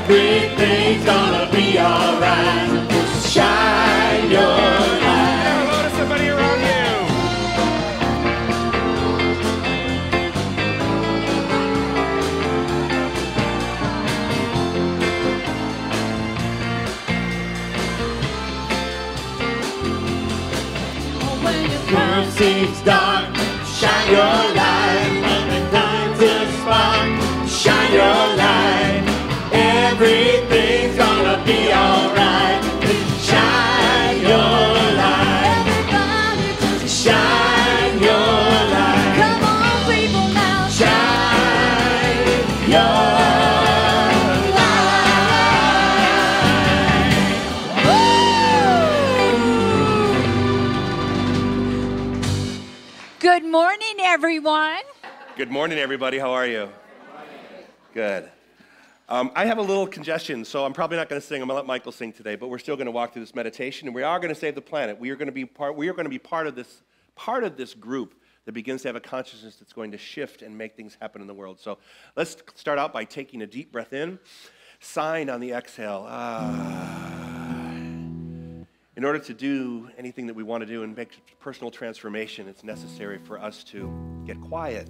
Everything's gonna be alright. Shine your light. Hello to somebody around you. When your world seems dark, shine your light. When the times is spark, shine your light. Everything's gonna be alright. Shine your light. Everybody just Shine your light. come on, people now. Shine your Good morning, everyone. Good morning, everybody. How are you? Good. I have a little congestion, so I'm probably not going to sing. I'm going to let Michael sing today, but we're still going to walk through this meditation, and we are going to save the planet. We are going to be part of this group that begins to have a consciousness that's going to shift and make things happen in the world. So let's start out by taking a deep breath in. Sign on the exhale. In order to do anything that we want to do and make personal transformation, it's necessary for us to get quiet.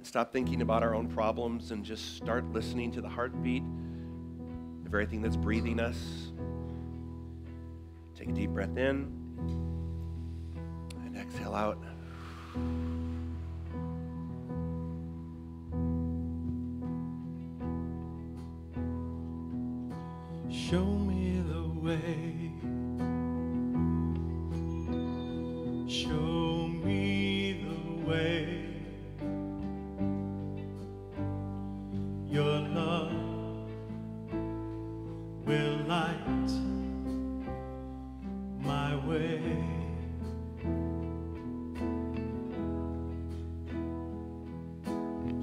Stop thinking about our own problems and just start listening to the heartbeat, the very thing that's breathing us. Take a deep breath in and exhale out. Show me the way. Show me the way. Your love will light my way.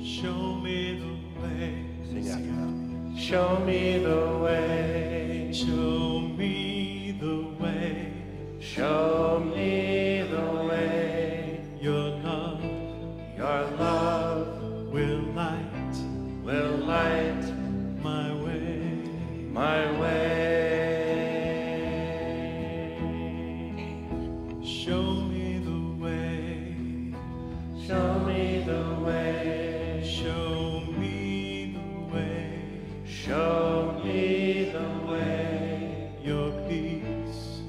Show me the way. Sing out loud. Show me the way. Show me the way. Show me the way. Your love will light my way. My way. Show me the way. Show me the way. Show me the way. Show me the way. Your peace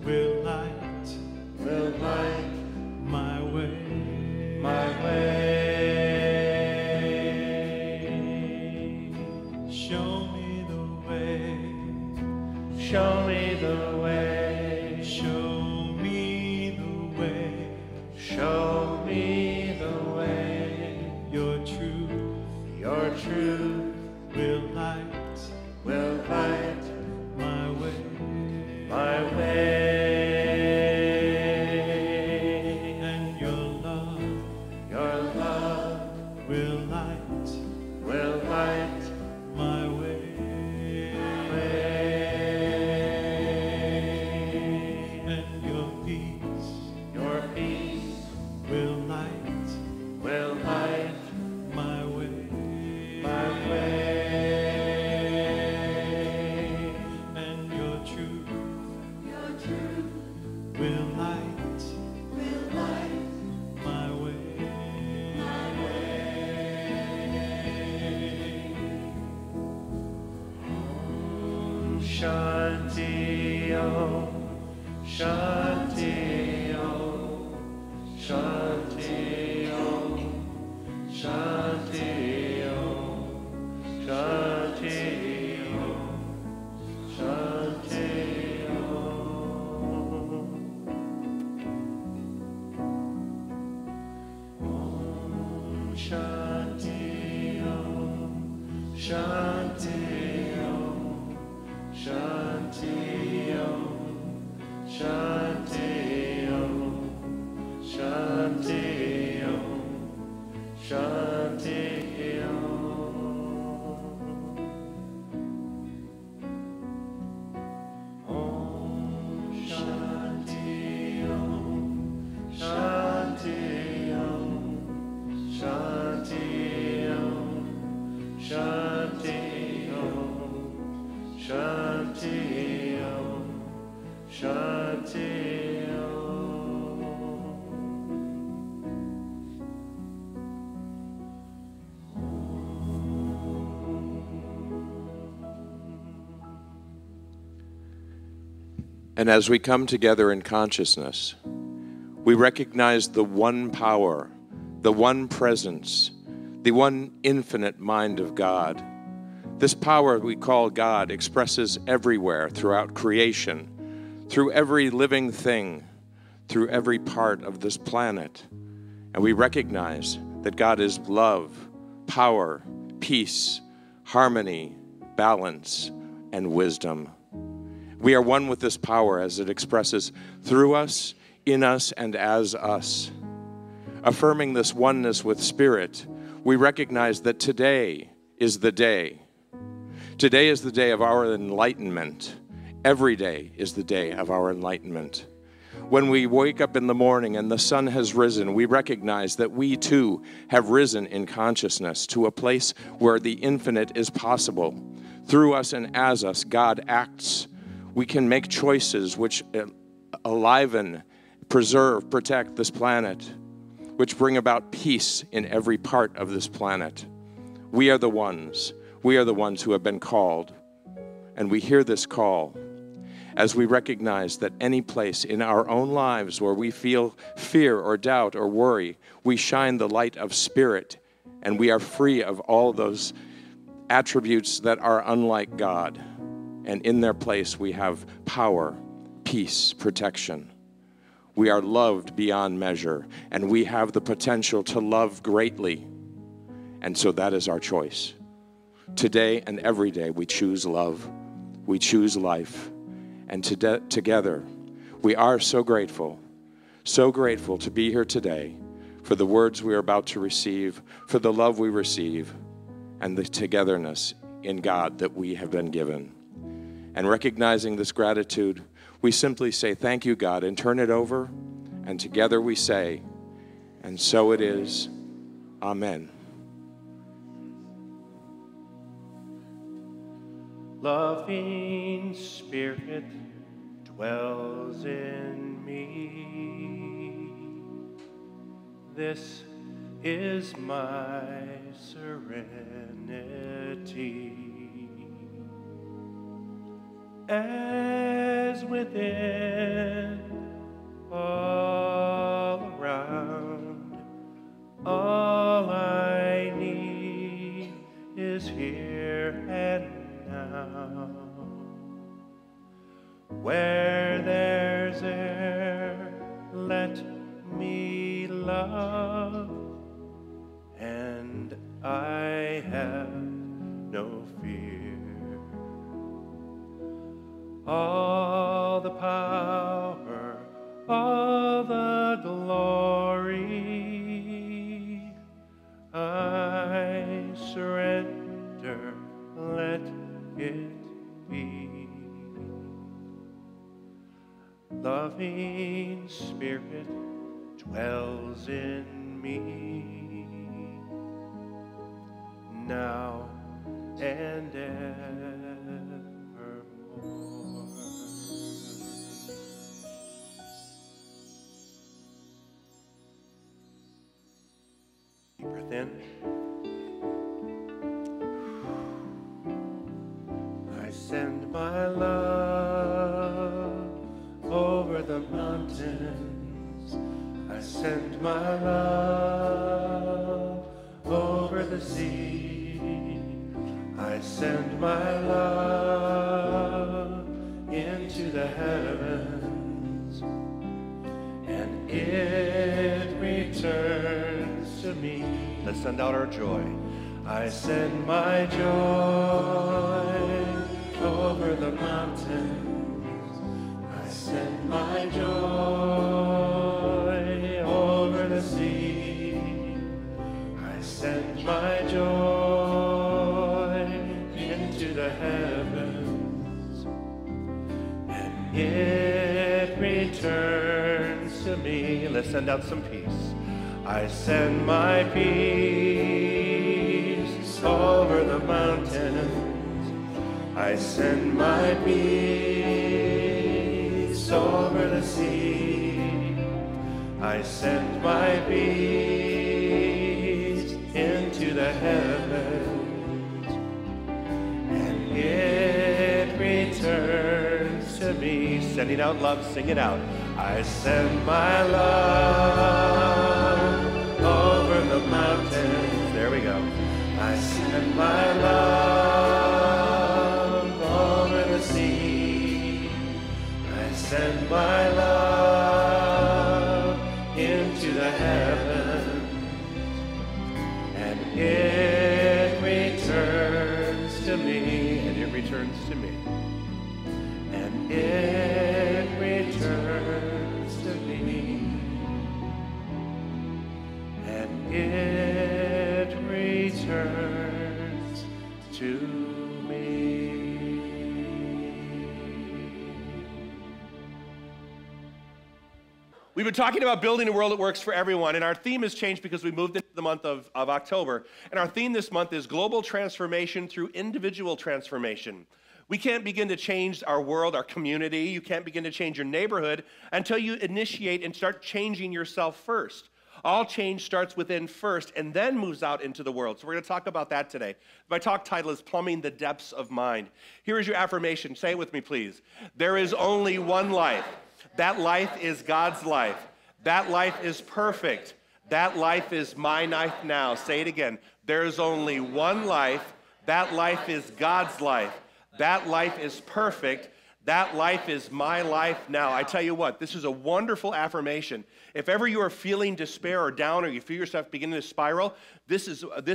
will light my way. My way. Show me the way. Show me the way. Show me the way. Show me the way. Your truth will light my way. My way. And your love will light my way. And your peace will light my way. My way. And your truth will light my way. Shanti Om, Shanti Om, Shanti Om, Shanti Om, Shanti Om, Shanti Om. Om Shanti Om, Shanti Om, Shanti Om, Shanti Om, Shanti Om, Shanti Om. Om Shanti Om, Shanti Om, Shanti Om, Shanti And as we come together in consciousness, we recognize the one power, the one presence, the one infinite mind of God. This power we call God expresses everywhere throughout creation, through every living thing, through every part of this planet. And we recognize that God is love, power, peace, harmony, balance, and wisdom. We are one with this power as it expresses through us, in us, and as us. Affirming this oneness with Spirit, we recognize that today is the day. Today is the day of our enlightenment. Every day is the day of our enlightenment. When we wake up in the morning and the sun has risen, we recognize that we too have risen in consciousness to a place where the infinite is possible. Through us and as us, God acts. We can make choices which enliven, preserve, protect this planet, which bring about peace in every part of this planet. We are the ones. We are the ones who have been called. And we hear this call as we recognize that any place in our own lives where we feel fear or doubt or worry, we shine the light of Spirit, and we are free of all those attributes that are unlike God. And in their place, we have power, peace, protection. We are loved beyond measure, and we have the potential to love greatly. And so that is our choice. Today and every day, we choose love. We choose life. And together, we are so grateful to be here today for the words we are about to receive, for the love we receive, and the togetherness in God that we have been given. And recognizing this gratitude, we simply say, thank you, God, and turn it over. And together we say, and so it is. Amen. Loving Spirit dwells in me. This is my serenity. As within, all around, all I need is here and now. Where there's air, let me love, and I have no fear. All the power, all the glory, I surrender, let it be. Loving Spirit dwells in me, now and evermore. Deep breath in. I send my love over the mountains. I send my love over the sea. I send my love into the heavens, and it returns to me. Let's send out our joy. I send my joy over the mountains. I send my joy over the sea. I send my joy into the heavens, and it returns to me. Let's send out some peace. I send my peace over the mountains. I send my peace over the sea. I send my peace into the heavens, and it returns to me. sending out love, sing it out. I send my love over the mountains. There we go. I send my love over the sea. I send my love into the heavens, and it returns to me, and it returns to me, and it returns to me, and it returns to me. We've been talking about building a world that works for everyone, and our theme has changed because we moved into the month of October. And our theme this month is global transformation through individual transformation. We can't begin to change our world, our community. You can't begin to change your neighborhood until you initiate and start changing yourself first. All change starts within first and then moves out into the world. So we're going to talk about that today. My talk title is Plumbing the Depths of Mind. Here is your affirmation. Say it with me, please. There is only one life. That life is God's life. That life is perfect. That life is my life now. Say it again. There is only one life. That life is God's life. That life is perfect. That life is my life now. I tell you what, this is a wonderful affirmation. If ever you are feeling despair or down, or you feel yourself beginning to spiral, this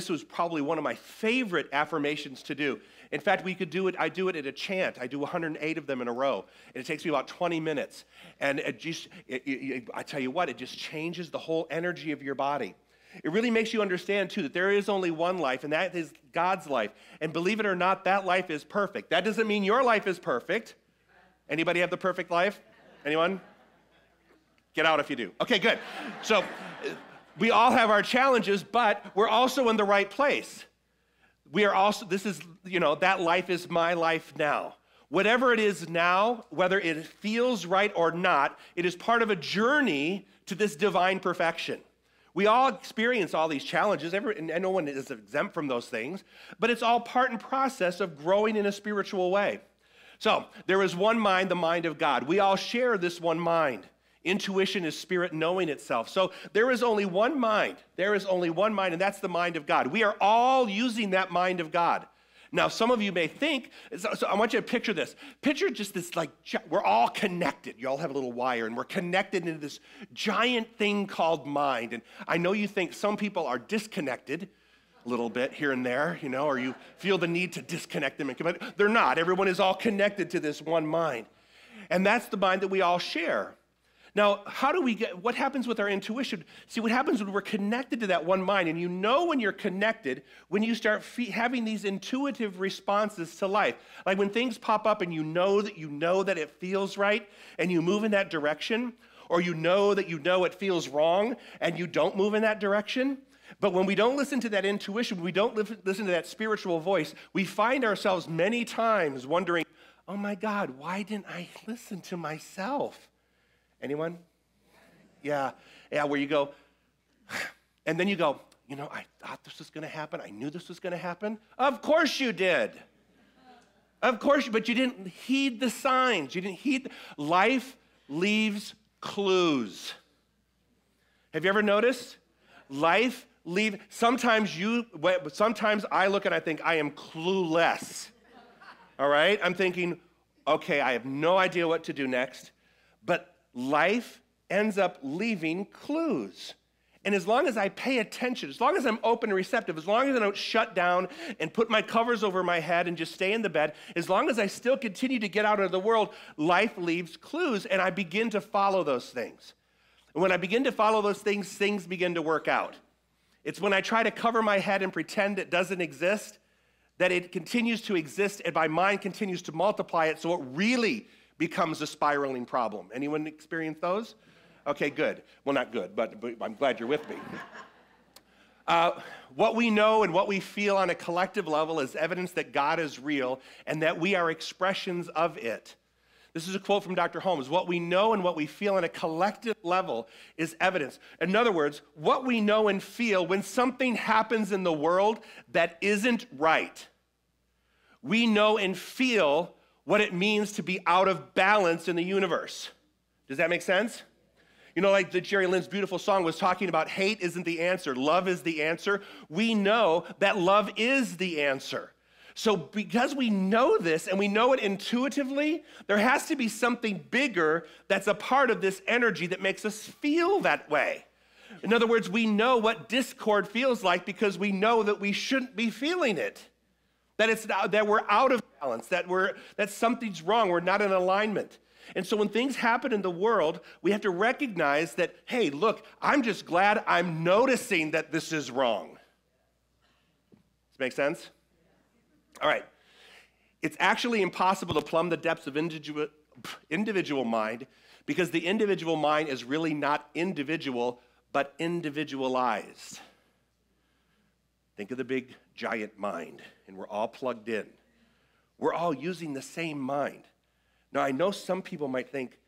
was probably one of my favorite affirmations to do. In fact, we could do it. I do it at a chant. I do 108 of them in a row, and it takes me about 20 minutes. And I tell you what, it just changes the whole energy of your body. It really makes you understand, too, that there is only one life, and that is God's life. And believe it or not, that life is perfect. That doesn't mean your life is perfect. Anybody have the perfect life? Anyone? Get out if you do. Okay, good. So we all have our challenges, but we're also in the right place. We are also, this is, that life is my life now. Whatever it is now, whether it feels right or not, it is part of a journey to this divine perfection. We all experience all these challenges, and no one is exempt from those things, but it's all part and process of growing in a spiritual way. So, there is one mind, the mind of God. We all share this one mind. Intuition is spirit knowing itself. So, there is only one mind. There is only one mind, and that's the mind of God. We are all using that mind of God. Now, some of you may think, so I want you to picture this. Picture just this, we're all connected. You all have a little wire, and we're connected into this giant thing called mind. And I know you think some people are disconnected a little bit here and there, or you feel the need to disconnect them and connect. They're not. Everyone is all connected to this one mind. And that's the mind that we all share. Now, what happens with our intuition? See, what happens when we're connected to that one mind, and when you're connected, when you start having these intuitive responses to life. Like when things pop up and you know that it feels right, and you move in that direction, or you know it feels wrong, and you don't move in that direction. But when we don't listen to that intuition, we don't listen to that spiritual voice, we find ourselves many times wondering, oh my God, why didn't I listen to myself? Anyone? Yeah, where you go, and then you go, I thought this was going to happen. I knew this was going to happen. Of course you did. Of course, but you didn't heed the signs. You didn't heed. Life leaves clues. Have you ever noticed? Life leaves. Sometimes I look and I think I am clueless. All right? I'm thinking, okay, I have no idea what to do next. But life ends up leaving clues. And as long as I pay attention, as long as I'm open and receptive, as long as I don't shut down and put my covers over my head and just stay in the bed, as long as I still continue to get out into the world, life leaves clues, and I begin to follow those things. And when I begin to follow those things, things begin to work out. It's when I try to cover my head and pretend it doesn't exist, that it continues to exist, and my mind continues to multiply it, so it really becomes a spiraling problem. Anyone experience those? Okay, good. Well, not good, but I'm glad you're with me. What we know and what we feel on a collective level is evidence that God is real and that we are expressions of it. This is a quote from Dr. Holmes. What we know and what we feel on a collective level is evidence. In other words, what we know and feel when something happens in the world that isn't right. We know and feel what it means to be out of balance in the universe. Does that make sense? You know, like the Jerry Lynn's beautiful song was talking about, hate isn't the answer, love is the answer. We know that love is the answer. So because we know this and we know it intuitively, there has to be something bigger that's a part of this energy that makes us feel that way. In other words, we know what discord feels like because we know that we shouldn't be feeling it. That we're out of balance, that something's wrong, we're not in alignment. And so when things happen in the world, we have to recognize that, hey, look, I'm just glad I'm noticing that this is wrong. Does this make sense? All right. It's actually impossible to plumb the depths of individual mind because the individual mind is really not individual, but individualized. Think of the big, giant mind, and we're all plugged in. We're all using the same mind. Now, I know some people might think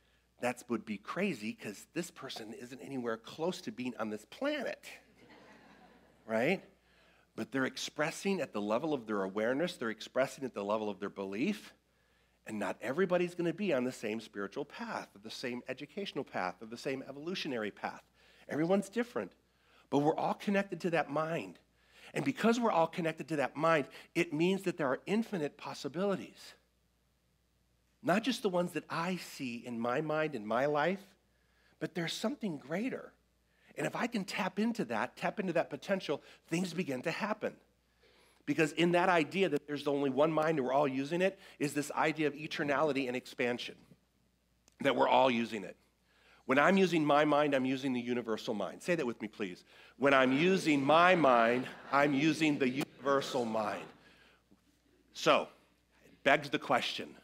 that would be crazy because this person isn't anywhere close to being on this planet, right? But they're expressing at the level of their awareness, they're expressing at the level of their belief, and not everybody's going to be on the same spiritual path, or the same educational path, or the same evolutionary path. Everyone's different, but we're all connected to that mind. And because we're all connected to that mind, it means that there are infinite possibilities. Not just the ones that I see in my mind, in my life, but there's something greater. And if I can tap into that potential, things begin to happen. Because in that idea that there's only one mind and we're all using it, is this idea of eternality and expansion, that we're all using it. When I'm using my mind, I'm using the universal mind. Say that with me, please. When I'm using my mind, I'm using the universal mind. So, it begs the question,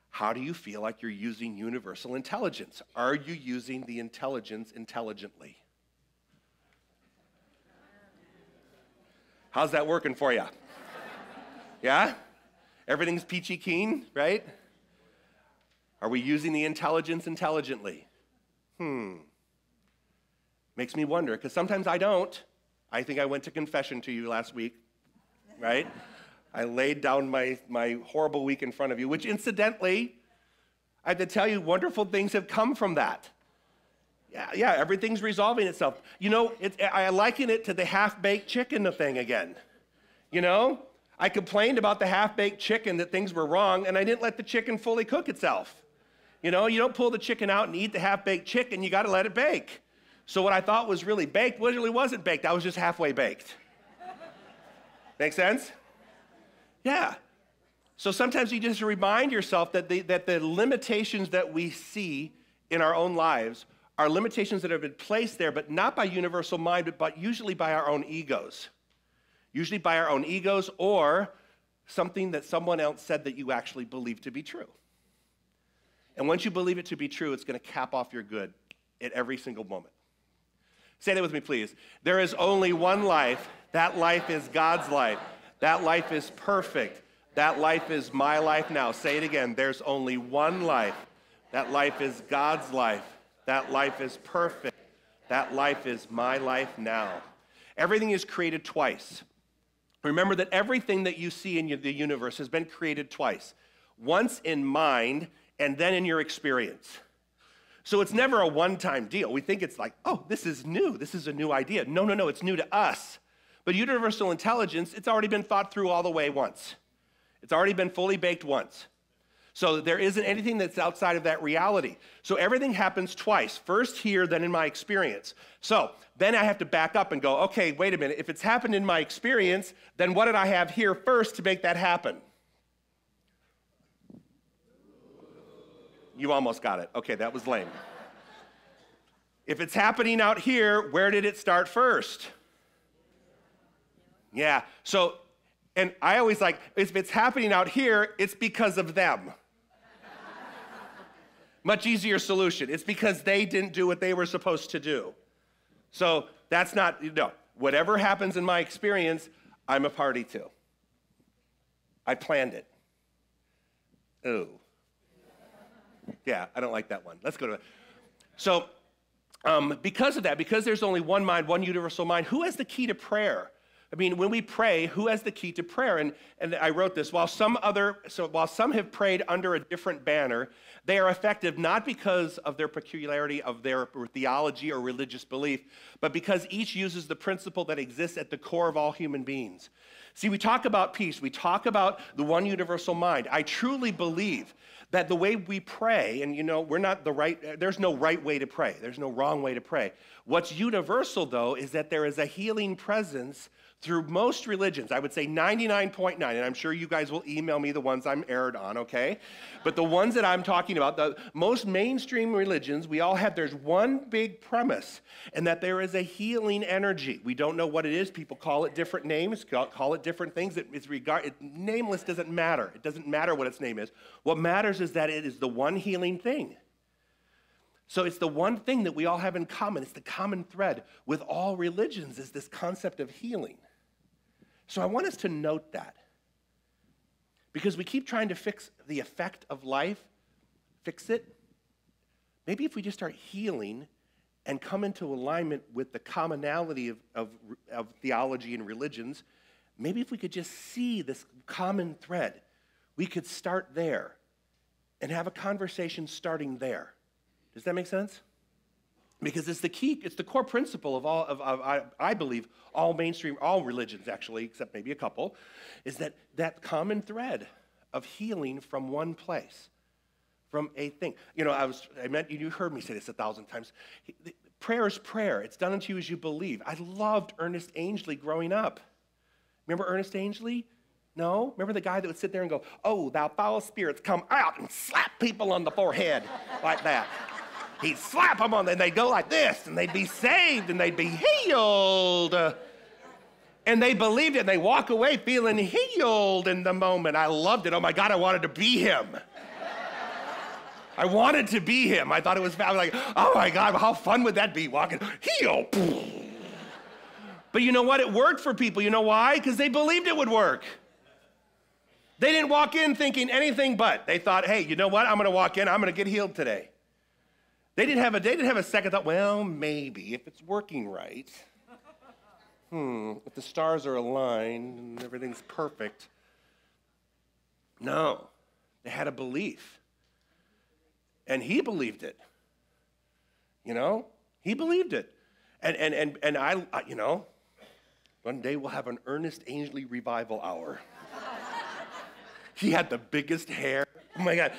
how do you feel like you're using universal intelligence? Are you using the intelligence intelligently? How's that working for you? Yeah? Everything's peachy keen, right? Are we using the intelligence intelligently? Makes me wonder, because sometimes I don't. I think I went to confession to you last week, right? I laid down my horrible week in front of you, which incidentally, I have to tell you, wonderful things have come from that. Yeah, everything's resolving itself. You know, I liken it to the half-baked chicken thing again. You know, I complained about the half-baked chicken, that things were wrong, and I didn't let the chicken fully cook itself. You know, you don't pull the chicken out and eat the half-baked chicken, you got to let it bake. So what I thought was really baked really wasn't baked. I was just halfway baked. Make sense? Yeah. So sometimes you just remind yourself that the limitations that we see in our own lives are limitations that have been placed there, but not by universal mind, but usually by our own egos. Usually by our own egos or something that someone else said that you actually believe to be true. And once you believe it to be true, it's going to cap off your good at every single moment. Say that with me, please. There is only one life. That life is God's life. That life is perfect. That life is my life now. Say it again. There's only one life. That life is God's life. That life is perfect. That life is my life now. Everything is created twice. Remember that everything that you see in the universe has been created twice. Once in mind and then in your experience. So it's never a one-time deal. We think it's like, oh, this is new. This is a new idea. No, it's new to us. But universal intelligence, it's already been thought through all the way once. It's already been fully baked once. So there isn't anything that's outside of that reality. So everything happens twice, first here, then in my experience. So then I have to back up and go, okay, wait a minute. If it's happened in my experience, then what did I have here first to make that happen? You almost got it. Okay, that was lame. If it's happening out here, where did it start first? Yeah, so, and I always like, if it's happening out here, it's because of them. Much easier solution. It's because they didn't do what they were supposed to do. So that's not, whatever happens in my experience, I'm a party to. I planned it. Ooh. Yeah, I don't like that one. Let's go to it. So because of that, because there's only one mind, one universal mind, who has the key to prayer? I mean, when we pray, who has the key to prayer? And I wrote this, while some have prayed under a different banner, they are effective not because of their peculiarity of their theology or religious belief, but because each uses the principle that exists at the core of all human beings. See, we talk about peace, we talk about the one universal mind. I truly believe that the way we pray, and there's no right way to pray. There's no wrong way to pray. What's universal, though, is that there is a healing presence through most religions. I would say 99.9, and I'm sure you guys will email me the ones I'm erred on, okay? But the ones that I'm talking about, the most mainstream religions, there's one big premise, and that there is a healing energy. We don't know what it is. People call it different names, call it different things. Nameless doesn't matter. It doesn't matter what its name is. What matters is that it is the one healing thing. So it's the one thing that we all have in common. It's the common thread with all religions is this concept of healing. So I want us to note that. Because we keep trying to fix the effect of life, fix it. Maybe if we just start healing and come into alignment with the commonality of theology and religions, maybe if we could just see this common thread, we could start there and have a conversation starting there. Does that make sense? Because it's the key, it's the core principle of I believe, all religions actually, except maybe a couple, is that common thread of healing from one place, from a thing. You heard me say this 1,000 times. Prayer is prayer. It's done unto you as you believe. I loved Ernest Angley growing up. Remember Ernest Angley? No? Remember the guy that would sit there and go, "Oh, thou foul spirits, come out," and slap people on the forehead like that. He'd slap them on, and they'd go like this, and they'd be saved, and they'd be healed. And they believed it, and they walk away feeling healed in the moment. I loved it. Oh, my God, I wanted to be him. I wanted to be him. I thought it was, I was like, oh, my God, how fun would that be, walking, heal. But you know what? It worked for people. You know why? Because they believed it would work. They didn't walk in thinking anything but. They thought, hey, you know what? I'm going to walk in. I'm going to get healed today. They didn't have a second thought, well, maybe, if it's working right. If the stars are aligned and everything's perfect. No, they had a belief. And he believed it. He believed it. And I one day we'll have an Ernest Angley revival hour. He had the biggest hair. Oh my God.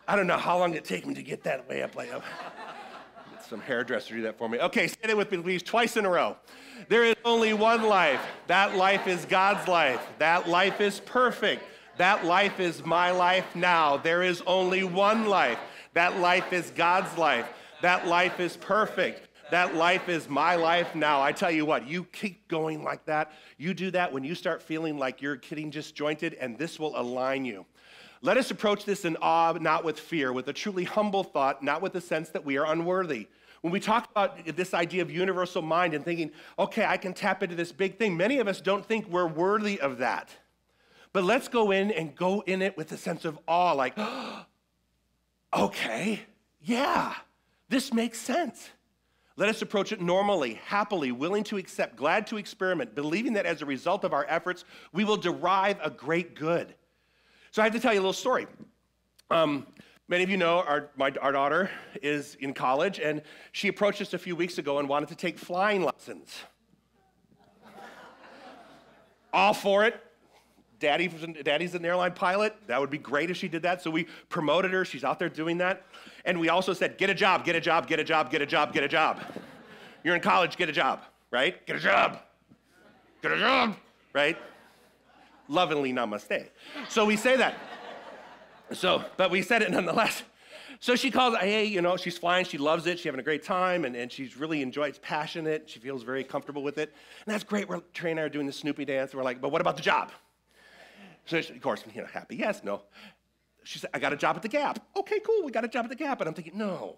I don't know how long it'd take me to get that way up. Get some hairdresser to do that for me. Okay, say it with me, please, twice in a row. There is only one life. That life is God's life. That life is perfect. That life is my life now. There is only one life. That life is God's life. That life is perfect. That life is my life now. I tell you what, you keep going like that. You do that when you start feeling like you're getting disjointed, and this will align you. Let us approach this in awe, not with fear, with a truly humble thought, not with the sense that we are unworthy. When we talk about this idea of universal mind and thinking, okay, I can tap into this big thing, many of us don't think we're worthy of that. But let's go in and go in it with a sense of awe, like, okay, yeah, this makes sense. Let us approach it normally, happily, willing to accept, glad to experiment, believing that as a result of our efforts, we will derive a great good. So I have to tell you a little story. Many of you know our daughter is in college, and she approached us a few weeks ago and wanted to take flying lessons. All for it. Daddy's an airline pilot. That would be great if she did that. So we promoted her. She's out there doing that. And we also said, get a job, get a job, get a job, get a job, get a job. You're in college, get a job, right? Get a job. Get a job, right? Lovingly namaste. So we say that. But we said it nonetheless. So she calls, hey, she's flying, she loves it, she's having a great time, and she's really enjoyed, passionate, she feels very comfortable with it. And that's great. Trey and I are doing the Snoopy dance, and we're like, but what about the job? So she, of course, happy, yes, no. She said, I got a job at the Gap. Okay, cool, we got a job at the Gap. And I'm thinking, no.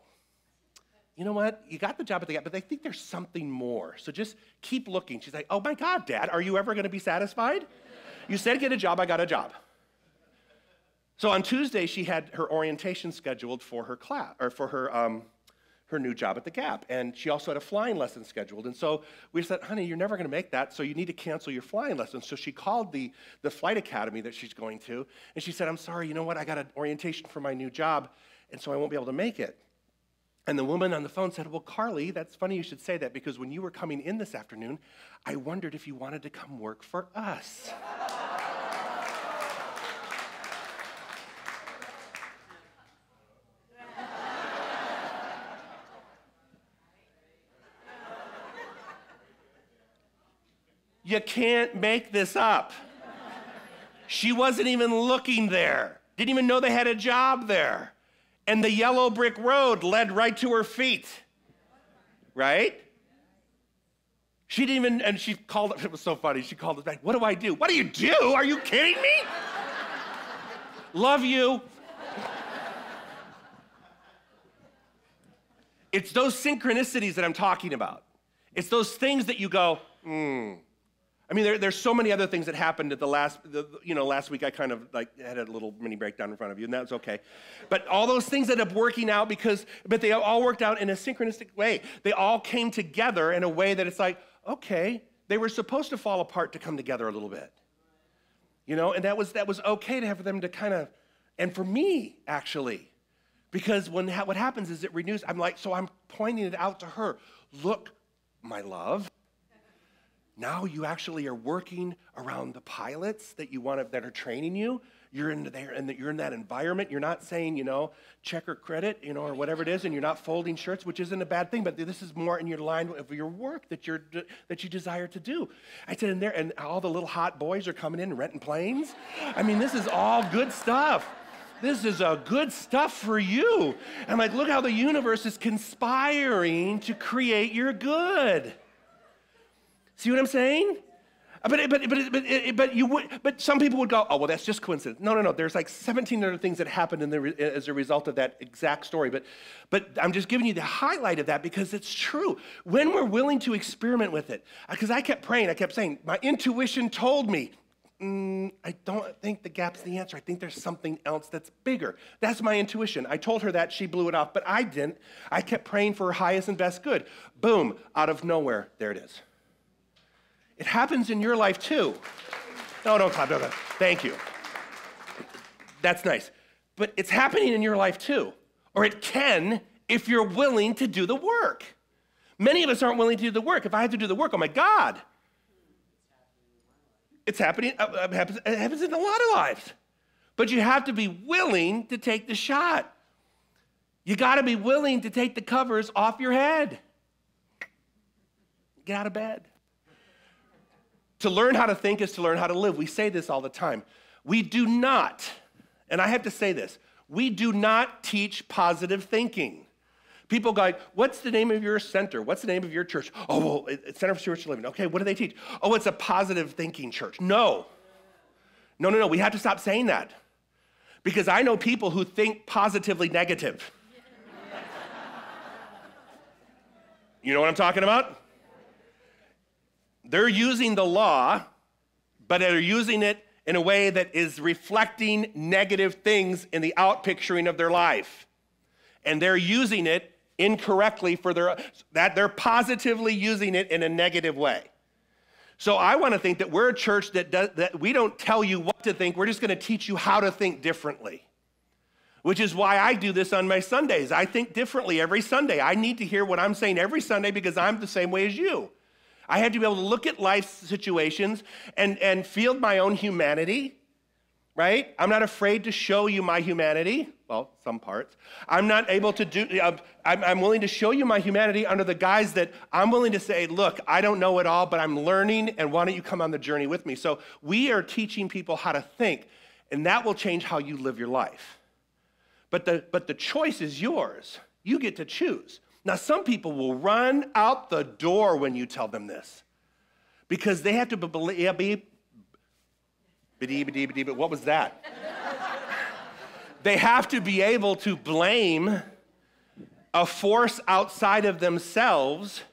You know what? You got the job at the Gap, but I think there's something more. So just keep looking. She's like, oh my God, Dad, are you ever going to be satisfied? You said get a job, I got a job. So on Tuesday, she had her orientation scheduled for her class, or for her her new job at the Gap. And she also had a flying lesson scheduled. And so we said, honey, you're never going to make that, so you need to cancel your flying lesson. So she called the flight academy that she's going to, and she said, I'm sorry, you know what? I got an orientation for my new job, and so I won't be able to make it. And the woman on the phone said, well, Carly, that's funny you should say that, because when you were coming in this afternoon, I wondered if you wanted to come work for us. You can't make this up. She wasn't even looking there. Didn't even know they had a job there. And the yellow brick road led right to her feet. Right? She didn't even, and she called, it was so funny, she called us back, what do I do? What do you do? Are you kidding me? Love you. It's those synchronicities that I'm talking about. It's those things that you go, I mean, there's so many other things that happened at last week I kind of like had a little mini breakdown in front of you, and that was okay. But all those things ended up working out but they all worked out in a synchronistic way. They all came together in a way that it's like, okay, they were supposed to fall apart to come together a little bit. You know, and that was okay to have them to kind of, and for me, actually, because what happens is it renews, so I'm pointing it out to her. Look, my love, now you actually are working around the pilots that that are training you. You're in there, and you're in that environment. You're not saying, check or credit, or whatever it is, and you're not folding shirts, which isn't a bad thing. But this is more in your line of your work that you desire to do. I said in there, and all the little hot boys are coming in and renting planes. I mean, this is all good stuff. This is good stuff for you. And look how the universe is conspiring to create your good. See what I'm saying? But some people would go, oh, well, that's just coincidence. No. There's 17 other things that happened as a result of that exact story. But I'm just giving you the highlight of that because it's true. When we're willing to experiment with it, because I kept praying, I kept saying, my intuition told me, I don't think the Gap's the answer. I think there's something else that's bigger. That's my intuition. I told her that. She blew it off, but I didn't. I kept praying for her highest and best good. Boom, out of nowhere, there it is. It happens in your life too. No, don't clap. Thank you. That's nice. But it's happening in your life too. Or it can if you're willing to do the work. Many of us aren't willing to do the work. If I had to do the work, oh my God. It's happening. It happens in a lot of lives. But you have to be willing to take the shot. You got to be willing to take the covers off your head. Get out of bed. To learn how to think is to learn how to live. We say this all the time. We do not, and I have to say this, we do not teach positive thinking. People go, what's the name of your center? What's the name of your church? Oh, well, it's Center for Spiritual Living. Okay, what do they teach? Oh, it's a positive thinking church. No. We have to stop saying that. Because I know people who think positively negative. You know what I'm talking about? They're using the law, but they're using it in a way that is reflecting negative things in the outpicturing of their life. And they're using it incorrectly that they're positively using it in a negative way. So I want to think that we're a church that we don't tell you what to think, we're just going to teach you how to think differently. Which is why I do this on my Sundays. I think differently every Sunday. I need to hear what I'm saying every Sunday because I'm the same way as you. I had to be able to look at life situations and feel my own humanity, right? I'm not afraid to show you my humanity. Well, some parts. I'm not able to do, I'm willing to show you my humanity under the guise that I'm willing to say, look, I don't know it all, but I'm learning, and why don't you come on the journey with me? So we are teaching people how to think, and that will change how you live your life. But the choice is yours. You get to choose. Now, some people will run out the door when you tell them this because they have to believe, but what was that? They have to be able to blame a force outside of themselves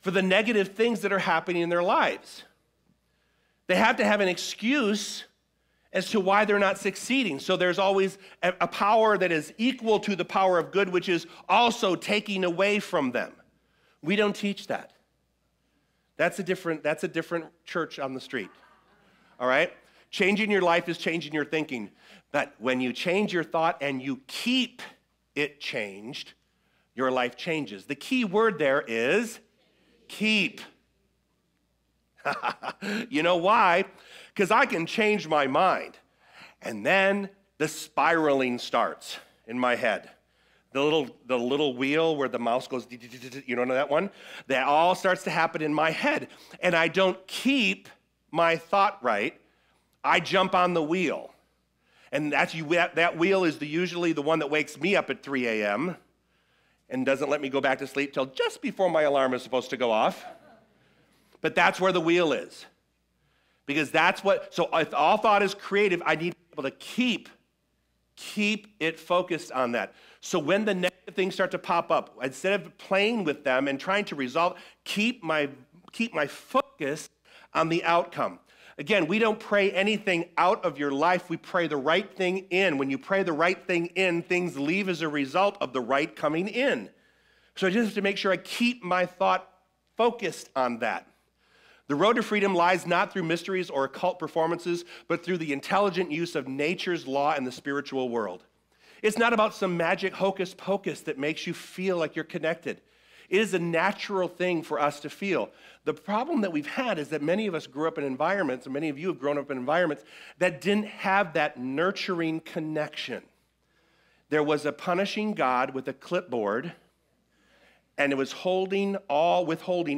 for the negative things that are happening in their lives. They have to have an excuse as to why they're not succeeding. So there's always a power that is equal to the power of good, which is also taking away from them. We don't teach that. That's a different church on the street. All right? Changing your life is changing your thinking. But when you change your thought and you keep it changed, your life changes. The key word there is keep. You know why? Because I can change my mind. And then the spiraling starts in my head. The little wheel where the mouse goes, you know that one? That all starts to happen in my head. And I don't keep my thought right. I jump on the wheel. And that wheel is usually the one that wakes me up at 3 a.m. and doesn't let me go back to sleep till just before my alarm is supposed to go off. But that's where the wheel is. Because so if all thought is creative, I need to be able to keep it focused on that. So when the negative things start to pop up, instead of playing with them and trying to resolve, keep my focus on the outcome. Again, we don't pray anything out of your life. We pray the right thing in. When you pray the right thing in, things leave as a result of the right coming in. So I just have to make sure I keep my thought focused on that. The road to freedom lies not through mysteries or occult performances, but through the intelligent use of nature's law in the spiritual world. It's not about some magic hocus pocus that makes you feel like you're connected. It is a natural thing for us to feel. The problem that we've had is that many of us grew up in environments, and many of you have grown up in environments that didn't have that nurturing connection. There was a punishing God with a clipboard, and it was withholding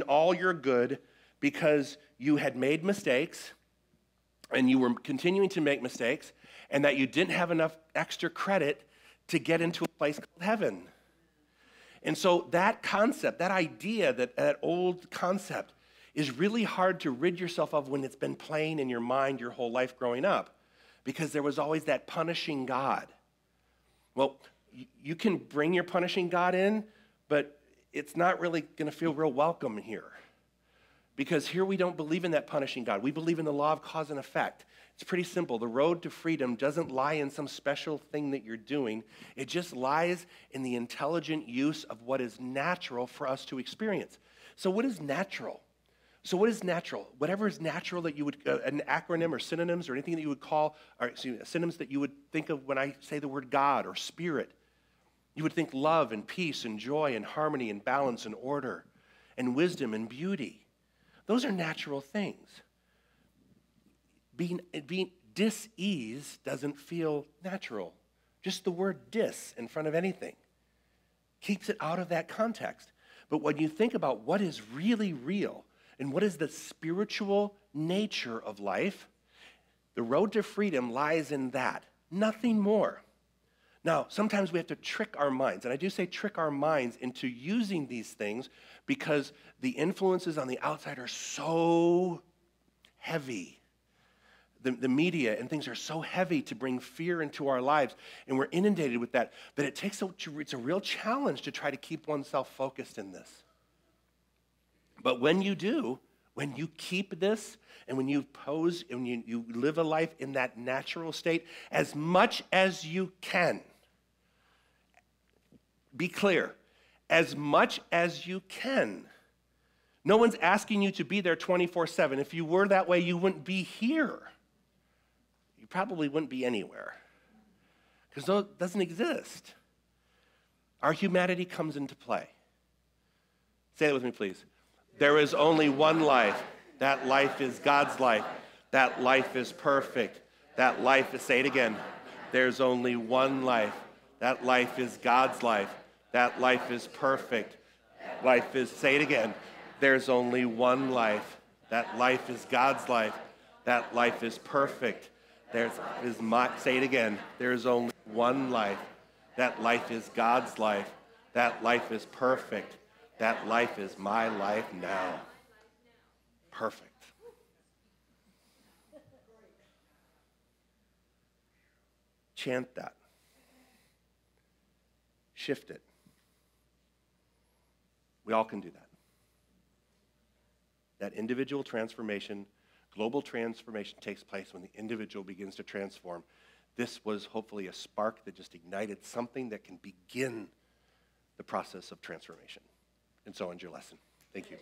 all your good because you had made mistakes, and you were continuing to make mistakes, and that you didn't have enough extra credit to get into a place called heaven. And so that concept, that idea, that old concept is really hard to rid yourself of when it's been playing in your mind your whole life growing up, because there was always that punishing God. Well, you can bring your punishing God in, but it's not really going to feel real welcome here. Because here we don't believe in that punishing God. We believe in the law of cause and effect. It's pretty simple. The road to freedom doesn't lie in some special thing that you're doing. It just lies in the intelligent use of what is natural for us to experience. So what is natural? Whatever is natural that you would, an acronym or synonyms or anything that you would call, synonyms that you would think of when I say the word God or spirit. You would think love and peace and joy and harmony and balance and order and wisdom and beauty. Those are natural things. Being dis-ease doesn't feel natural. Just the word dis in front of anything keeps it out of that context. But when you think about what is really real and what is the spiritual nature of life, the road to freedom lies in that, nothing more. Now, sometimes we have to trick our minds, and I do say trick our minds into using these things because the influences on the outside are so heavy. The media and things are so heavy to bring fear into our lives, and we're inundated with that. But it's a real challenge to try to keep oneself focused in this. But when you do, when you keep this, and when you pose, and you live a life in that natural state, as much as you can, be clear, as much as you can. No one's asking you to be there 24/7. If you were that way, you wouldn't be here. You probably wouldn't be anywhere, because it doesn't exist. Our humanity comes into play. Say it with me, please. There is only one life. That life is God's life. That life is perfect. That life is, say it again. There's only one life. That life is God's life. That life is perfect. Life is, say it again. There's only one life. That life is God's life. That life is perfect. Say it again. There's only one life. That life is God's life. That life is perfect. That life is my life now. Perfect. Chant that. Shift it. We all can do that. That individual transformation Global transformation takes place when the individual begins to transform. This was hopefully a spark that just ignited something that can begin the process of transformation. And so ends your lesson. Thank you.